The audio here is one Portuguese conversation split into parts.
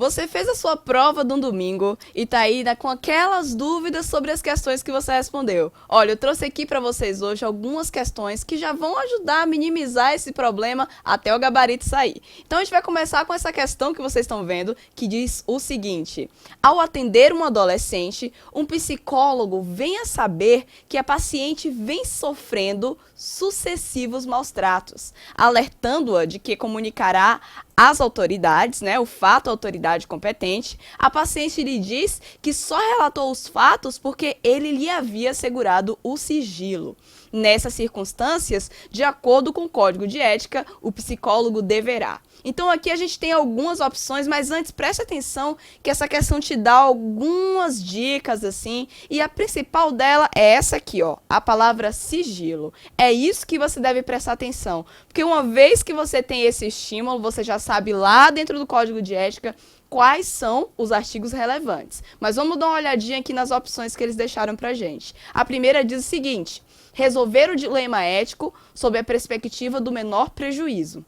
Você fez a sua prova de um domingo e tá aí, né, com aquelas dúvidas sobre as questões que você respondeu. Olha, eu trouxe aqui para vocês hoje algumas questões que já vão ajudar a minimizar esse problema até o gabarito sair. Então a gente vai começar com essa questão que vocês estão vendo, que diz o seguinte: ao atender um adolescente, um psicólogo vem a saber que a paciente vem sofrendo sucessivos maus tratos, alertando-a de que comunicará às autoridades, né, o fato à autoridade competente. A paciente lhe diz que só relatou os fatos porque ele lhe havia assegurado o sigilo. Nessas circunstâncias, de acordo com o Código de Ética, o psicólogo deverá. Então aqui a gente tem algumas opções, mas antes preste atenção que essa questão te dá algumas dicas assim, e a principal dela é essa aqui, ó, a palavra sigilo. É isso que você deve prestar atenção, porque uma vez que você tem esse estímulo, você já sabe lá dentro do Código de Ética quais são os artigos relevantes. Mas vamos dar uma olhadinha aqui nas opções que eles deixaram pra gente. A primeira diz o seguinte: resolver o dilema ético sob a perspectiva do menor prejuízo.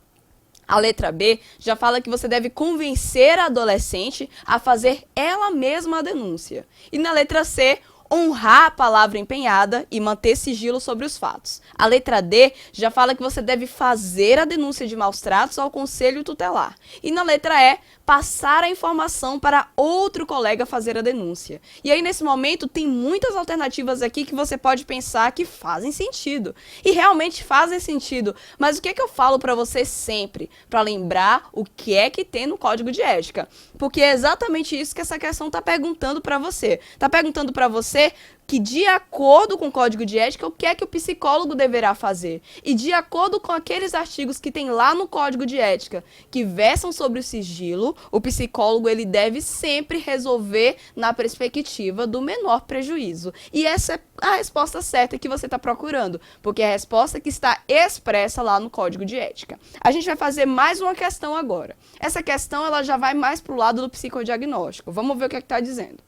A letra B já fala que você deve convencer a adolescente a fazer ela mesma a denúncia. E na letra C, honrar a palavra empenhada e manter sigilo sobre os fatos. A letra D já fala que você deve fazer a denúncia de maus tratos ao conselho tutelar. E na letra E, passar a informação para outro colega fazer a denúncia. E aí, nesse momento, tem muitas alternativas aqui que você pode pensar que fazem sentido. E realmente fazem sentido. Mas o que é que eu falo para você sempre? Para lembrar o que é que tem no Código de Ética. Porque é exatamente isso que essa questão está perguntando para você. Está perguntando para você que, de acordo com o Código de Ética, o que é que o psicólogo deverá fazer. E de acordo com aqueles artigos que tem lá no Código de Ética, que versam sobre o sigilo, o psicólogo ele deve sempre resolver na perspectiva do menor prejuízo. E essa é a resposta certa que você está procurando, porque é a resposta que está expressa lá no Código de Ética. A gente vai fazer mais uma questão agora. Essa questão ela já vai mais para o lado do psicodiagnóstico. Vamos ver o que está dizendo.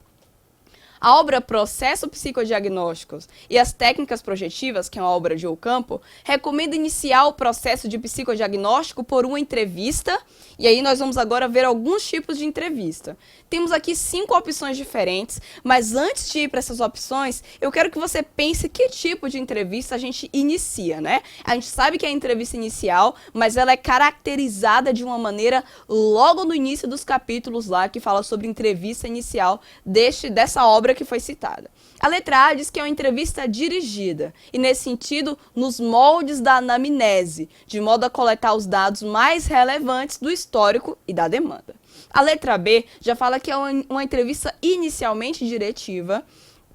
A obra Processo Psicodiagnósticos e as Técnicas Projetivas, que é uma obra de Ocampo, recomenda iniciar o processo de psicodiagnóstico por uma entrevista, e aí nós vamos agora ver alguns tipos de entrevista. Temos aqui 5 opções diferentes, mas antes de ir para essas opções, eu quero que você pense que tipo de entrevista a gente inicia, né? A gente sabe que é a entrevista inicial, mas ela é caracterizada de uma maneira logo no início dos capítulos lá, que fala sobre entrevista inicial dessa obra que foi citada. A letra A diz que é uma entrevista dirigida, e nesse sentido, nos moldes da anamnese, de modo a coletar os dados mais relevantes do histórico e da demanda. A letra B já fala que é uma entrevista inicialmente diretiva,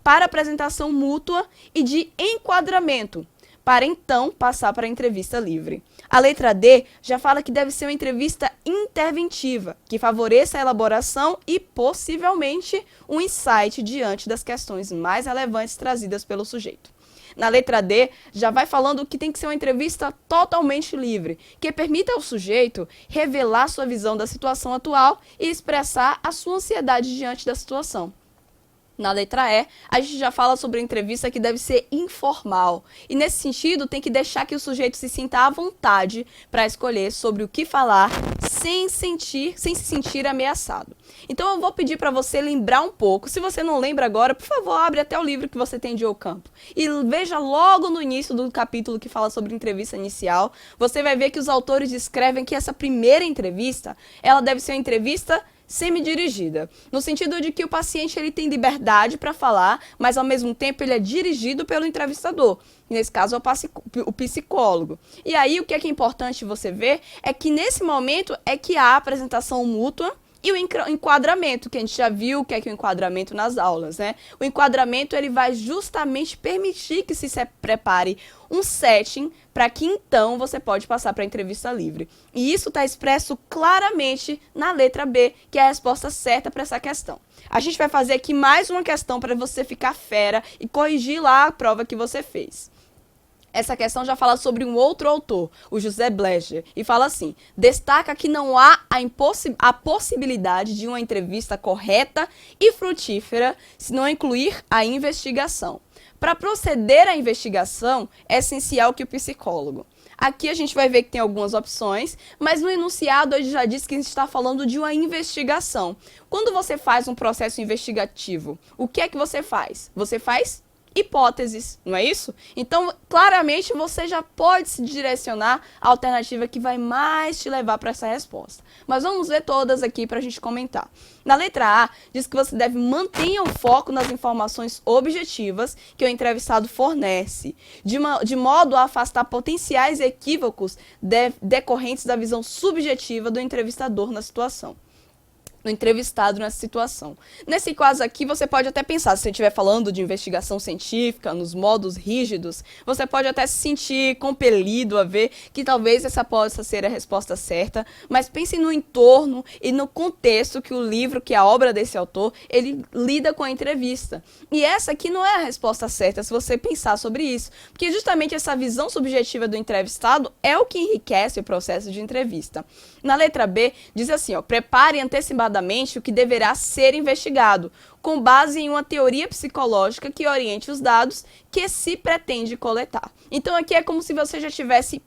para apresentação mútua e de enquadramento, para então passar para a entrevista livre. A letra D já fala que deve ser uma entrevista interventiva, que favoreça a elaboração e, possivelmente, um insight diante das questões mais relevantes trazidas pelo sujeito. Na letra D, já vai falando que tem que ser uma entrevista totalmente livre, que permita ao sujeito revelar sua visão da situação atual e expressar a sua ansiedade diante da situação. Na letra E, a gente já fala sobre a entrevista que deve ser informal. E nesse sentido, tem que deixar que o sujeito se sinta à vontade para escolher sobre o que falar sem se sentir ameaçado. Então eu vou pedir para você lembrar um pouco. Se você não lembra agora, por favor, abre até o livro que você tem de Ocampo. E veja logo no início do capítulo que fala sobre entrevista inicial. Você vai ver que os autores descrevem que essa primeira entrevista, ela deve ser uma entrevista semi-dirigida, no sentido de que o paciente ele tem liberdade para falar, mas ao mesmo tempo ele é dirigido pelo entrevistador, nesse caso é o psicólogo. E aí o que é importante você ver é que nesse momento é que há a apresentação mútua e o enquadramento, que a gente já viu o que é o enquadramento nas aulas, né? O enquadramento ele vai justamente permitir que se prepare um setting para que então você pode passar para a entrevista livre. E isso está expresso claramente na letra B, que é a resposta certa para essa questão. A gente vai fazer aqui mais uma questão para você ficar fera e corrigir lá a prova que você fez. Essa questão já fala sobre um outro autor, o José Blecher, e fala assim: destaca que não há a possibilidade de uma entrevista correta e frutífera se não incluir a investigação. Para proceder à investigação, é essencial que o psicólogo Aqui a gente vai ver que tem algumas opções, mas no enunciado ele já diz que a gente está falando de uma investigação. Quando você faz um processo investigativo, o que é que você faz? Você faz hipóteses, não é isso? Então, claramente, você já pode se direcionar à alternativa que vai mais te levar para essa resposta. Mas vamos ver todas aqui para a gente comentar. Na letra A, diz que você deve manter o foco nas informações objetivas que o entrevistado fornece, de modo a afastar potenciais equívocos decorrentes da visão subjetiva do entrevistador na situação. No entrevistado nessa situação. Nesse caso aqui, você pode até pensar, se você estiver falando de investigação científica, nos modos rígidos, você pode até se sentir compelido a ver que talvez essa possa ser a resposta certa, mas pense no entorno e no contexto que o livro, que a obra desse autor, ele lida com a entrevista. E essa aqui não é a resposta certa se você pensar sobre isso, porque justamente essa visão subjetiva do entrevistado é o que enriquece o processo de entrevista. Na letra B, diz assim, ó, prepare antecipadamente o que deverá ser investigado, com base em uma teoria psicológica que oriente os dados que se pretende coletar. Então aqui é como se você já tivesse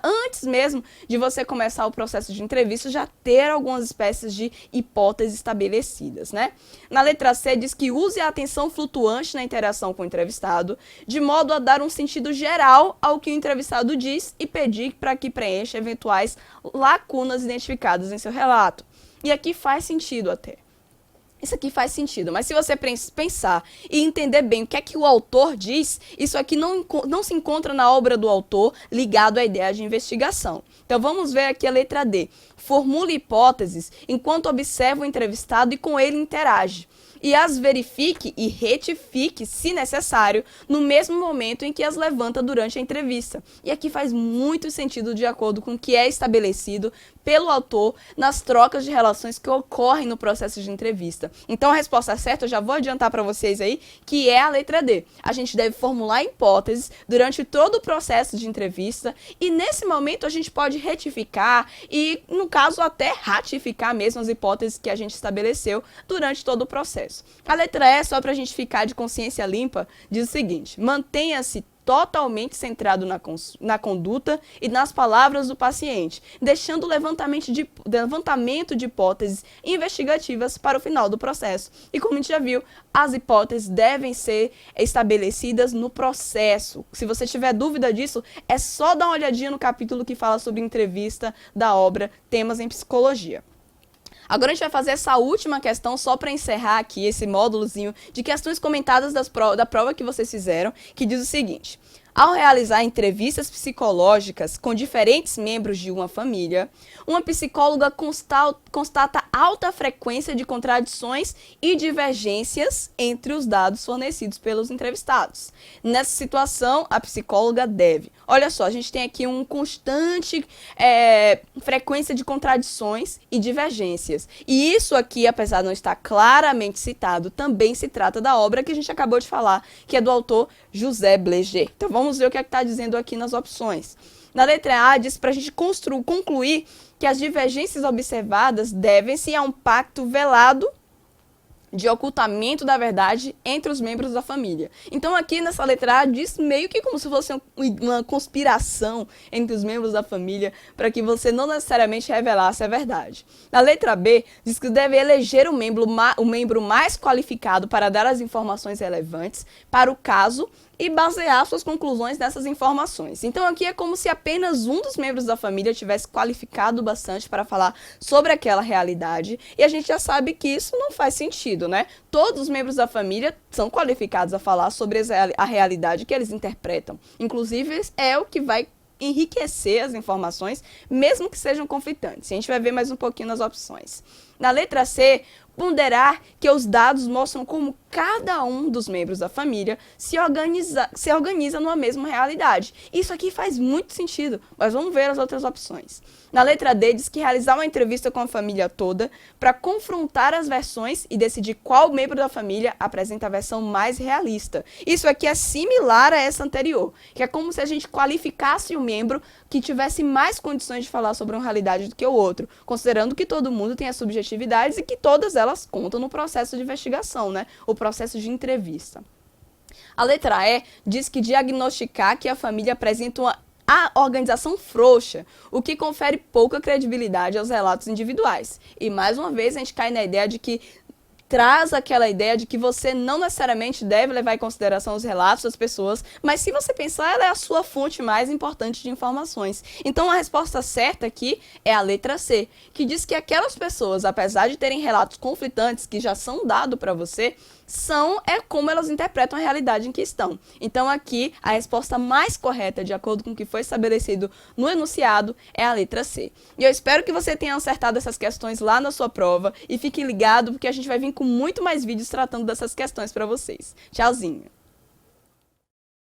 antes mesmo de você começar o processo de entrevista, já ter algumas espécies de hipóteses estabelecidas, né? Na letra C diz que use a atenção flutuante na interação com o entrevistado, de modo a dar um sentido geral ao que o entrevistado diz e pedir para que preencha eventuais lacunas identificadas em seu relato. E aqui faz sentido até. Isso aqui faz sentido, mas se você pensar e entender bem o que é que o autor diz, isso aqui não se encontra na obra do autor ligado à ideia de investigação. Então vamos ver aqui a letra D. Formule hipóteses enquanto observa o entrevistado e com ele interage. E as verifique e retifique, se necessário, no mesmo momento em que as levanta durante a entrevista. E aqui faz muito sentido de acordo com o que é estabelecido pelo autor nas trocas de relações que ocorrem no processo de entrevista. Então a resposta certa, eu já vou adiantar para vocês aí, que é a letra D. A gente deve formular hipóteses durante todo o processo de entrevista e nesse momento a gente pode retificar e, no caso, até ratificar mesmo as hipóteses que a gente estabeleceu durante todo o processo. A letra E, só para a gente ficar de consciência limpa, diz o seguinte: mantenha-se totalmente centrado na conduta e nas palavras do paciente, deixando o levantamento de hipóteses investigativas para o final do processo. E como a gente já viu, as hipóteses devem ser estabelecidas no processo. Se você tiver dúvida disso, é só dar uma olhadinha no capítulo que fala sobre entrevista da obra Temas em Psicologia. Agora a gente vai fazer essa última questão só para encerrar aqui esse módulozinho de questões comentadas da prova que vocês fizeram, que diz o seguinte: ao realizar entrevistas psicológicas com diferentes membros de uma família, uma psicóloga constata alta frequência de contradições e divergências entre os dados fornecidos pelos entrevistados. Nessa situação, a psicóloga deve... Olha só, a gente tem aqui uma constante frequência de contradições e divergências. E isso aqui, apesar de não estar claramente citado, também se trata da obra que a gente acabou de falar, que é do autor José Bléger. Então vamos ver o que é que está dizendo aqui nas opções. Na letra A, diz para a gente concluir que as divergências observadas devem-se a um pacto velado de ocultamento da verdade entre os membros da família. Então aqui nessa letra A diz meio que como se fosse uma conspiração entre os membros da família para que você não necessariamente revelasse a verdade. Na letra B diz que deve eleger o membro mais qualificado para dar as informações relevantes para o caso e basear suas conclusões nessas informações. Então aqui é como se apenas um dos membros da família tivesse qualificado bastante para falar sobre aquela realidade, e a gente já sabe que isso não faz sentido, né? Todos os membros da família são qualificados a falar sobre a realidade que eles interpretam. Inclusive, é o que vai enriquecer as informações, mesmo que sejam conflitantes. A gente vai ver mais um pouquinho nas opções. Na letra C, ponderar que os dados mostram como cada um dos membros da família se organiza numa mesma realidade. Isso aqui faz muito sentido, mas vamos ver as outras opções. Na letra D, diz que realizar uma entrevista com a família toda para confrontar as versões e decidir qual membro da família apresenta a versão mais realista. Isso aqui é similar a essa anterior, que é como se a gente qualificasse o membro que tivesse mais condições de falar sobre uma realidade do que o outro, considerando que todo mundo tem as subjetividades e que todas elas contam no processo de investigação, né? O processo de entrevista. A letra E diz que diagnosticar que a família apresenta uma A organização frouxa, o que confere pouca credibilidade aos relatos individuais. E mais uma vez a gente cai na ideia de que traz aquela ideia de que você não necessariamente deve levar em consideração os relatos das pessoas, mas se você pensar, ela é a sua fonte mais importante de informações. Então a resposta certa aqui é a letra C, que diz que aquelas pessoas, apesar de terem relatos conflitantes que já são dados para você, é como elas interpretam a realidade em que estão. Então aqui a resposta mais correta, de acordo com o que foi estabelecido no enunciado, é a letra C. E eu espero que você tenha acertado essas questões lá na sua prova e fique ligado porque a gente vai vir com muito mais vídeos tratando dessas questões para vocês. Tchauzinho!